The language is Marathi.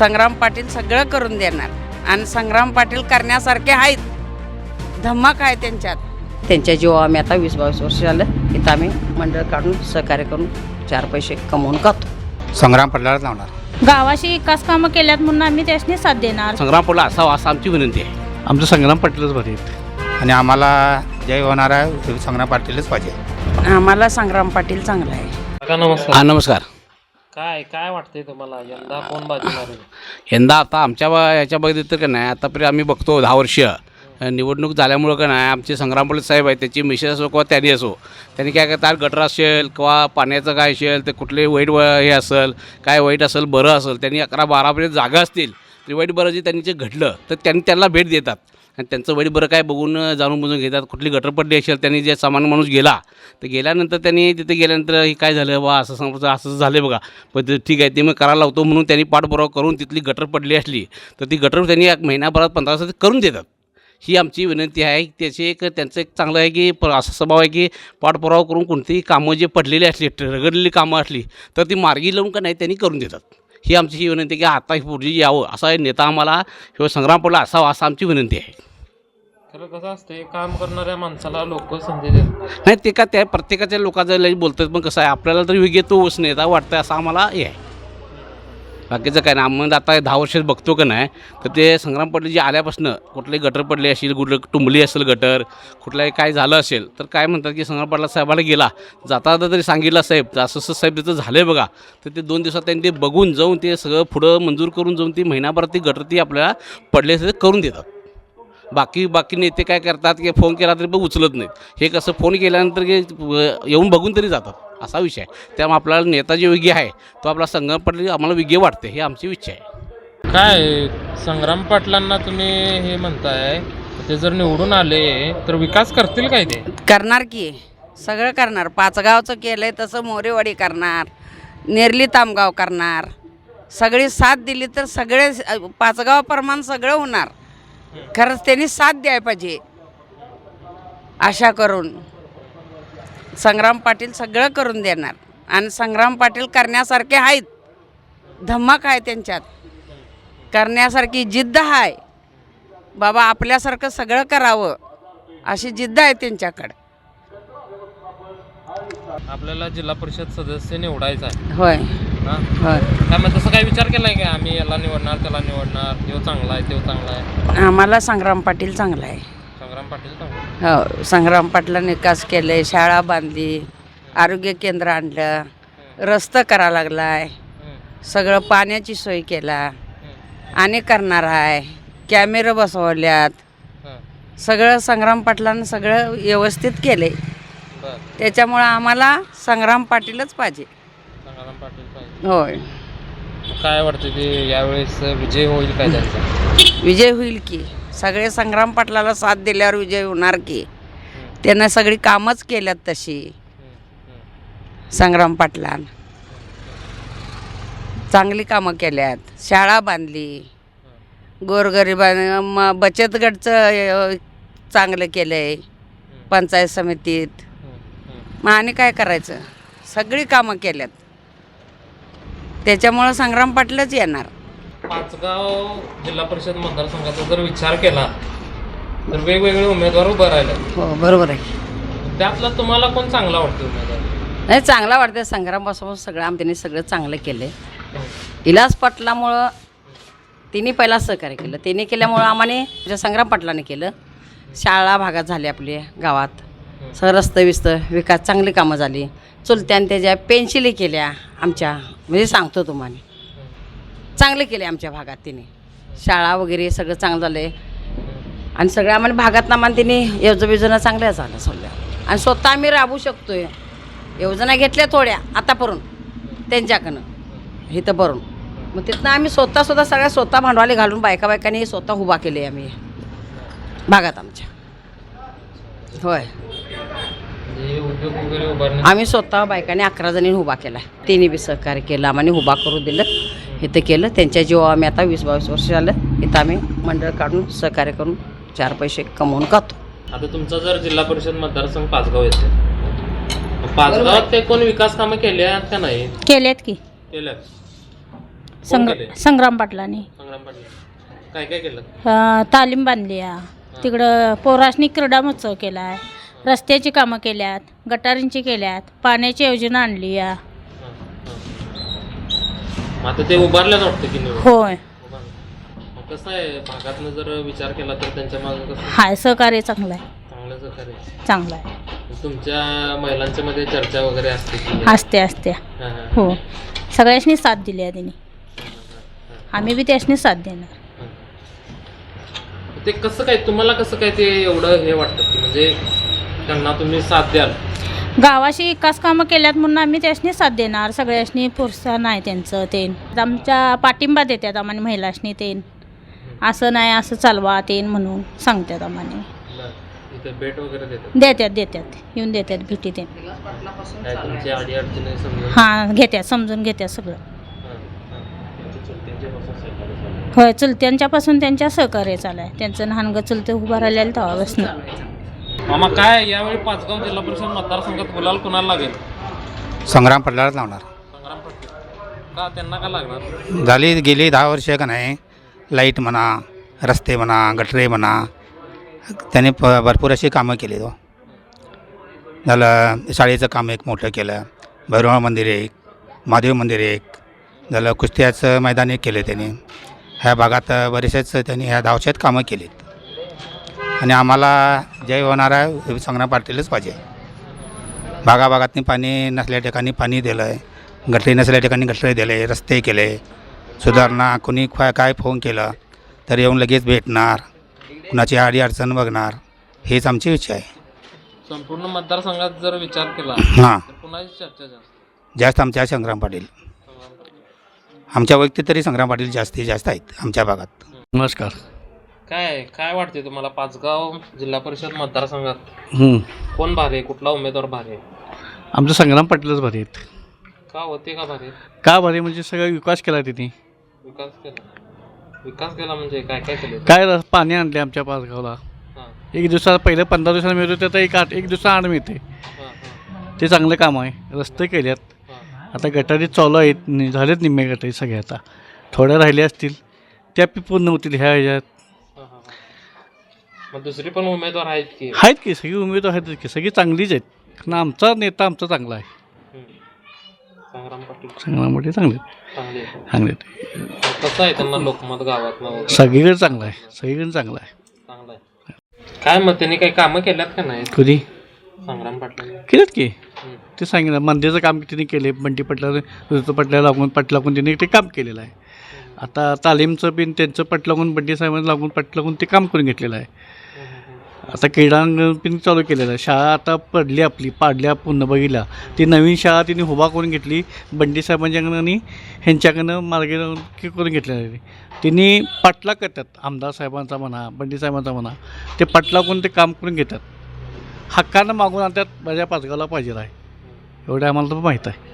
संग्राम पाटील सगळं करून देणार आणि संग्राम पाटील करण्यासारखे आहेत. धम्मक आहे त्यांच्यात. त्यांच्या जीवा आम्ही आता 20-22 वर्ष झालं इथं आम्ही मंडळ काढून सहकार्य करून 4 पैसे कमवून खातो. संग्राम पाटलालाच लावणार. गावाशी विकास कामं केल्यात म्हणून आम्ही त्यासनी साथ देणार. संग्राम पाटील असावा असं आमची विनंती आहे. आमचं संग्राम पाटीलच बरे आहेत आणि आम्हाला जय होणार आहे संग्राम पाटीलच पाहिजे. आम्हाला संग्राम पाटील चांगला आहे. हा नमस्कार. काय वाटतंय तुम्हाला यंदा कोण बाजूला? यंदा आता आमच्या याच्या बघितलं तर का नाही आतापर्यंत आम्ही बघतो 10 वर्ष निवडणूक झाल्यामुळं का नाही आमचे संग्राम पाटील साहेब आहेत त्याची मिसेस असो किंवा त्यांनी असो त्यांनी काय करतात गटर असेल किंवा पाण्याचं काय असेल ते कुठले वाईट हे असेल काय वाईट असेल बरं असेल त्यांनी 11-12पर्यंत जागा असतील तरी वाईट बरं जे त्यांनी जे घडलं तर त्यांनी त्यांना भेट देतात आणि त्यांचं वाईट बरं काय बघून जाणून बुजून घेतात. कुठली गटर पडली असेल त्यांनी जे सामान्य माणूस गेला तर गेल्यानंतर त्यांनी तिथे गेल्यानंतर हे काय झालं बा असं समजा असं झालं बघा पण ते ठीक आहे ते मग करायला लावतो म्हणून त्यांनी पाठपुरावा करून तिथली गटर पडली असली तर ती गटर त्यांनी 1 महिन्याभरात 15 दिवसात करून देतात. ही आमची विनंती आहे. त्याचे एक त्यांचं एक चांगलं आहे की असा स्वभाव आहे की पाठपुरावा करून कोणतीही कामं जे पडलेली असली रगडलेली कामं असली तर ती मार्गी लावून का नाही त्यांनी करून देतात. ही आमची ही विनंती की आता पुढे यावं असा नेता आम्हाला किंवा संग्राम पाटील असावा असं आमची विनंती आहे. खरं कसं असते काम करणाऱ्या माणसाला लोक संधी देतात नाही ते का त्या प्रत्येकाच्या लोकांचं बोलतात पण कसं आहे आपल्याला तर योग्य तो नेता वाटतं असं आम्हाला हे आहे. बाकीचं काय ना मग आता 10 वर्षात बघतो का नाही तर ते संग्राम पाटील जे आल्यापासून कुठली गटर पडली असेल कुठलं टुंबली असेल गटर कुठलाही काय झालं असेल तर काय म्हणतात की संग्राम पाटील साहेबाला गेला जाता तरी सांगितलं साहेब असं साहेब तिथं झालं आहे बघा तर ते 2 दिवसात त्यांनी ते बघून जाऊन ते सगळं पुढं मंजूर करून जाऊन ती महिनाभरात ती गटर ती आपल्याला पडले असेल करून देतात. बाकी नेते काय करतात की फोन केला तरी पण उचलत नाहीत. हे कसं फोन केल्यानंतर की येऊन बघून तरी जातात असा विषय आहे. त्यामुळे आपल्याला नेता जे विज्ञ आहे तो आपला संग्राम पाटील आम्हाला विज्ञ वाटते हे आमची इच्छा आहे. काय संग्राम पाटलांना तुम्ही हे म्हणताय ते जर निवडून आले तर विकास करतील काय? ते करणार की सगळं करणार. पाचगावचं केलं आहे तसं मोरेवाडी करणार, नेरली तामगाव करणार. सगळी साथ दिली तर सगळे पाचगावाप्रमाणे सगळं होणार. खरंच त्यांनी साथ द्यायला पाहिजे. आशा करून संग्राम पाटील सगळं करून देणार आणि संग्राम पाटील करण्यासारखे आहेत. धम्मक आहे त्यांच्यात. करण्यासारखी जिद्द आहे. बाबा आपल्यासारखं सगळं करावं अशी जिद्द आहे त्यांच्याकडे. आपल्याला जिल्हा परिषद सदस्य निवडायचा आहे. होय होय काय मग तसं काय विचार केलाय का आम्ही याला निवडणार त्याला निवडणार तो चांगला आहे तो चांगला आहे? आम्हाला संग्राम पाटील चांगला आहे. संग्राम पाटील चांगला. हो संग्राम पाटलांनी विकास केले, शाळा बांधली, आरोग्य केंद्र आणलं, रस्ता करा लागला आहे, सगळं पाण्याची सोय केला आणि करणार आहे. कॅमेरे बसवल्यात. सगळं संग्राम पाटलांनं सगळं व्यवस्थित केले. त्याच्यामुळं आम्हाला संग्राम पाटीलच पाहिजे. संग्राम पाटील पाहिजे. होय काय वाटतं ते यावेळेस विजय होईल काय त्यांचा? विजय होईल की. सगळे संग्राम पाटलाला साथ दिल्यावर विजय होणार की. त्यानं सगळी कामच केल्यात तशी. संग्राम पाटलान चांगली कामं केल्यात. शाळा बांधली, गोरगरिबांना बचत गटचं चांगलं केलं आहे पंचायत समितीत. मग आणि काय करायचं, सगळी कामं केल्यात. त्याच्यामुळं संग्राम पाटीलच येणार. पाचगाव जिल्हा परिषद मतदारसंघाचा जर विचार केला तर वेगवेगळे उमेदवार उभं राहिले. हो बरोबर आहे. त्यातला तुम्हाला कोण चांगला वाटतो उमेदवार? नाही चांगला वाटतं. संग्रामपासून सगळं त्यांनी सगळं चांगलं केलं आहे. इलास पाटलामुळं तिने पहिला सहकार्य केलं. तिने केल्यामुळं आम्हाला संग्राम पाटलाने केलं. शाळा भागात झाली आपल्या गावात, सगळं रस्ते विस्तं विकास चांगली कामं झाली. चुलत्याने त्याच्या पेन्शिली केल्या आमच्या, म्हणजे सांगतो तुम्हाला चांगले केले आमच्या भागात तिने. शाळा वगैरे सगळं चांगलं झालं आहे आणि सगळं आम्हाला भागात आम्हाला तिने योजना चांगल्या झाल्या सगळ्या. आणि स्वतः आम्ही राबवू शकतो आहे. योजना घेतल्या थोड्या आतापर्यंत त्यांच्याकडनं इथं भरून. मग तिथनं आम्ही स्वतः सगळ्या स्वतः भांडवाले घालून बायकांनी स्वतः उभा केले आम्ही भागात आमच्या. होय उद्योग वगैरे उभारणे आम्ही स्वतः बायकांनी 11 जणींनी उभा केला. तिने बी सहकार्य केलं आम्हाला उभा करू दिलं. इथं केलं त्यांच्या जीवा आम्ही आता 20-22 वर्ष झालं इथं आम्ही मंडळ काढून सहकार्य करून 4 पैसे कमवून खातो. आता तुमचा जर जिल्हा परिषद मतदारसंघ पाचगाव येते, पाचगावात ते कोण विकास कामं केल्यात का नाही? केलेत की. केल्यात. संग्राम पाटलांनी संग्राम पाटील काय काय केलं? तालीम बांधली आहे तिकडं पोरासनी क्रीडा महोत्सव केला आहे, रस्त्याची कामं केल्यात, गटारींची केल्यात, पाण्याची योजना आणली आहे. मग आता ते उभारल्याच वाटतं की नाही? होय, मग कसं आहे भागातनं जर विचार केला तर त्यांच्या मागं कसं हाय सहकार्य चांगलं आहे, चांगलं सहकार्य चांगलं आहे. तुमच्या महिलांच्या मध्ये चर्चा वगैरे असते की? असते हो, सगळ्यांनी साथ दिली आहे त्यांनी, आम्ही बी त्यासनी साथ देणार. ते कसं काय तुम्हाला कसं काय ते एवढं हे वाटतं की म्हणजे त्यांना तुम्ही साथ द्याल? गावाशी विकास कामं केल्यात म्हणून आम्ही त्यासनी साथ देणार. सगळ्यासनी प्रोत्साहन आहे त्यांचं, ते आमच्या पाठिंबा देतात आम्हाला महिलासनी, ते असं नाही असं चालवा ते म्हणून सांगतात आम्हाला. इथे भेट वगैरे देतात? देतात येऊन देतात भेटी ते. काय तुमची अडी अडचणी समजून? हां घेतात, समजून घेतात सगळं. होय, चुलत्यांच्यापासून त्यांच्या सहकार्य चालू आहे. त्यांचं लहान चुलते उभं राहिलेलं तेव्हापासून. मामा काय यावेळी पाचगाव जिल्हा परिषद मतदारसंघात गुलाल कुणाला लागेल? संग्राम पाटलालाच लावणार. संग्राम पाटील का? त्यांना का लागणार? झाली गेली 10 वर्ष का नाही, लाईट म्हणा, रस्ते म्हणा, गटरे म्हणा, त्याने भरपूर अशी कामं केली. तो झालं शाळेचं काम एक मोठं केलं, भैरव मंदिर एक, महादेव मंदिर एक झालं, कुस्त्याचं मैदान एक केलं त्याने. ह्या भागात बरेचसेच त्यांनी ह्या धावशात कामं केलीत आणि आम्हाला जय होणारा संग्राम पाटीलच पाहिजे. भागाभागातनी पाणी नसल्या ठिकाणी पाणी दिलं आहे, गटरी नसल्या ठिकाणी गटरे दिले, रस्ते केले, सुधारणा कोणी काय फोन केलं तर येऊन लगेच भेटणार, कुणाची आडी अडचण बघणार, हेच आमची इच्छा आहे. संपूर्ण मतदारसंघात जर विचार केला हां, तर कुणाची चर्चा जास्त आमच्या संग्राम पाटील, आमच्या वैयक्तिक तरी संग्राम पाटील जास्तीत जास्त आहेत आमच्या भागात. नमस्कार. काय वाटते तुम्हाला पाचगाव जिल्हा परिषद मतदारसंघात कोण भारी आहे? कुठला उमेदवार भारी आहे? आमचं संग्राम पाटीलच भारी आहेत. का होते का भारी? का भारी म्हणजे सगळा विकास केला त्यांनी. विकास केला म्हणजे काय काय केलं? काय पाणी आणले आमच्या पाचगावला. एक दिवसाला पहिलं 15 दिवसाला मिळत होते, आता एक दिवसा आड मिळते. ते चांगलं काम आहे. रस्ते केल्यात, आता गटारी चालू आहेत, झालेत निम्मे गटारी सगळे. आता थोड्या राहिल्या असतील त्या पूर्ण होतील ह्या ह्याच्यात. मग दुसरी पण उमेदवार आहेत की? सगळी उमेदवार आहेत की, सगळी चांगलीच आहेत. कारण आमचा नेता आमचा चांगला आहे. संग्राम पाटील चांगले कसं आहे त्यांना लोकमत गावात? सगळीकडे चांगला आहे, सगळीकडे चांगला आहे. काय मग त्यांनी काही कामं केल्यात का नाही कधी संग्राम पाटील? केलेत की, ते सांगितलं मंदिराचं काम त्यांनी केले. बंटी पाटला लागून त्यांनी ते काम केलेलं आहे. आता तालीमचं बिन त्यांचं पट लागून बंटी साहेबांना लागून पट लागून ते काम करून घेतलेलं आहे. आता क्रीडांगण पण चालू केलेलं आहे. शाळा आता पडली आपली पाडल्या पुन्हा बघितल्या, ती नवीन शाळा तिने उभा करून घेतली. बंटी साहेबांच्याकडनं आणि ह्यांच्याकडनं मार्गे करून घेतलेलं आहे. तिने पाटला करतात, आमदार साहेबांचा म्हणा, बंटी साहेबांचा म्हणा, ते पाटला करून ते काम करून घेतात. हक्कानं मागून आणतात, माझ्या पाचगावला पाहिजे आहे, एवढं आम्हाला तर माहीत आहे.